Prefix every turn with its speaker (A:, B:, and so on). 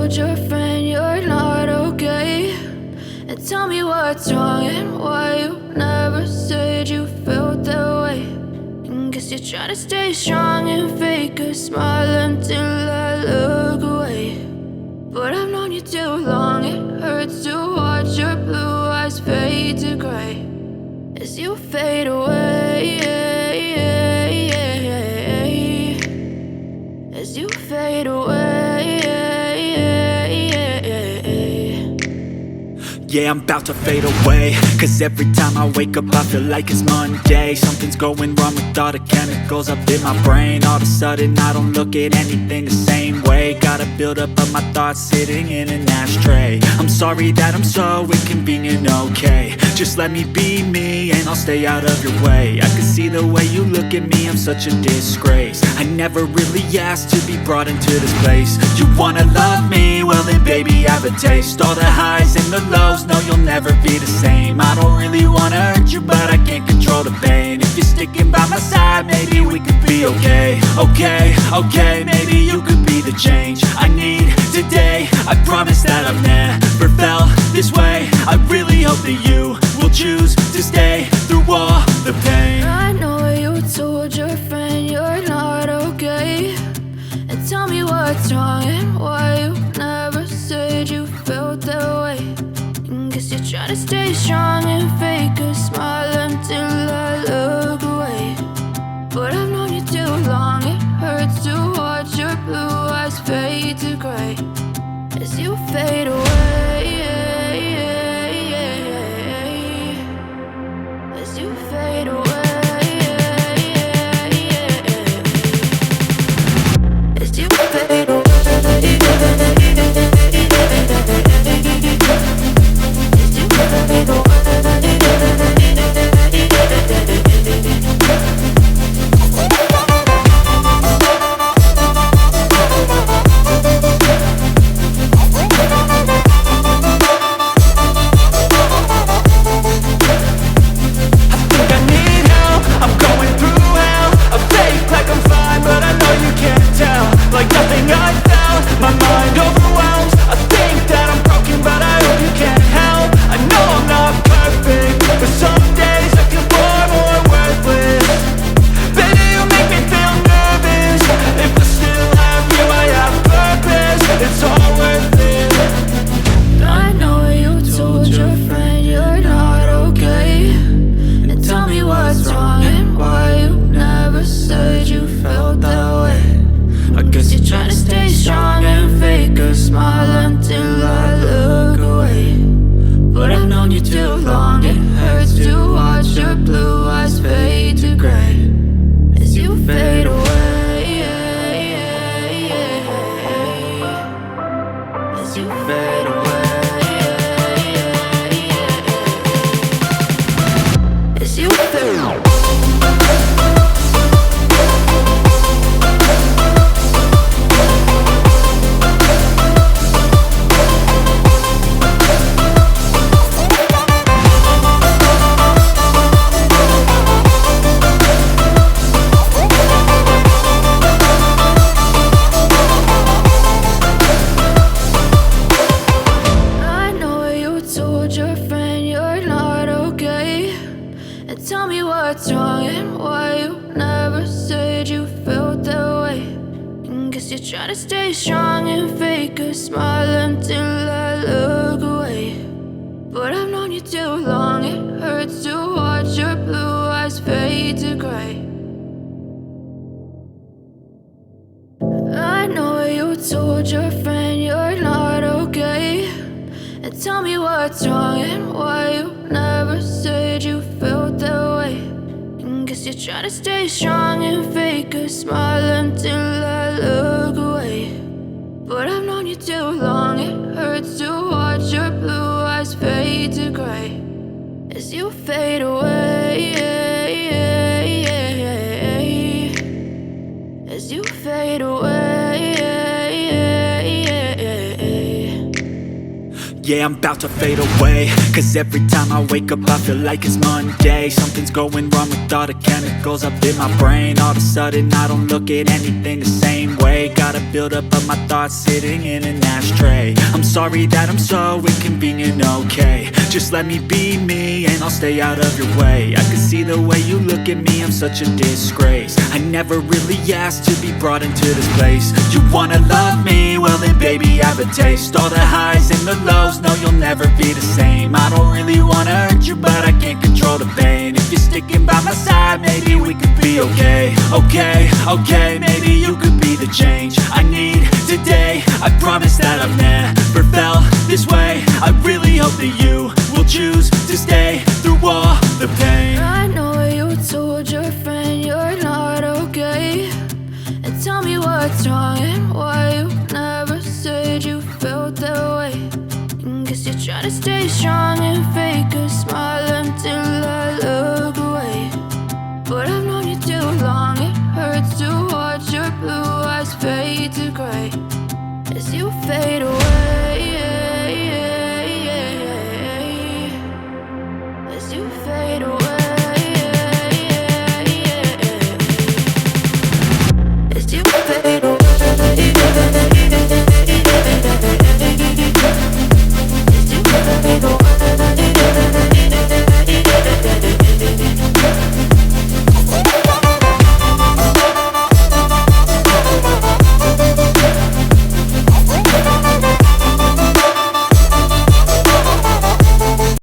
A: told your friend you're not okay, and tell me what's wrong and why you never said you felt that way. And guess you're trying to stay strong and fake a smile until I look away. But I've known you too long, it hurts to watch your blue eyes fade to gray as you fade away, as you fade away.
B: Yeah, I'm about to fade away, cause every time I wake up I feel like it's Monday. Something's going wrong with all the chemicals up in my brain. All of a sudden I don't look at anything the same way. Gotta build up of my thoughts sitting in an ashtray. I'm sorry that I'm so inconvenient, okay. Just let me be me and I'll stay out of your way. I can see the way you look at me, I'm such a disgrace. I never really asked to be brought into this place. You wanna love me? Well then baby, have a taste. All the highs and the lows, no, you'll never be the same. I don't really wanna hurt you, but I can't control the pain. If you're sticking by my side, maybe we could be okay. Okay, maybe you could be the change I need today. I promise that I've never felt this way. I really hope that you will choose to stay through all the pain.
A: I know you told your friend you're not okay, and tell me what's wrong and why you never said you felt that way. And guess you're trying to stay strong and fake a smile until I look away. But I've known you too long, it hurts to watch your blue eyes fade to gray as you fade away, as you fade away. As you fade away. Tell me what's wrong and why you never said you felt that way. And guess you're trying to stay strong and fake a smile until I look away. But I've known you too long, it hurts to watch your blue eyes fade to gray. I know you told your friend you're not okay, and tell me what's wrong and why you never said you felt that way. And guess you're trying to stay strong and fake a smile until I look away. But I've known you too long, it hurts to watch your blue eyes fade to gray as you fade away, as you fade away.
B: Yeah, I'm about to fade away, cause every time I wake up I feel like it's Monday. Something's going wrong with all the chemicals up in my brain. All of a sudden I don't look at anything the same way. Got a buildup of my thoughts sitting in an ashtray. I'm sorry that I'm so inconvenient, okay. Just let me be me and I'll stay out of your way. I can see the way you look at me, I'm such a disgrace. I never really asked to be brought into this place. You wanna love me? Well then baby I have a taste. All the highs and the lows, no you'll never be the same. I don't really wanna hurt you but I can't control the pain. If you're sticking by my side maybe we could be okay. Okay, maybe you could be the change I need today. I promise that I've never felt this way. I really hope that you will choose to stay through all the pain.
A: I know you told your friend you're not okay, and tell me what's wrong and why you never said you felt that way. Guess you're trying to stay strong and fake a smile until I look away. But I've known you too long, it hurts to watch your blue eyes fade to gray as you fade away.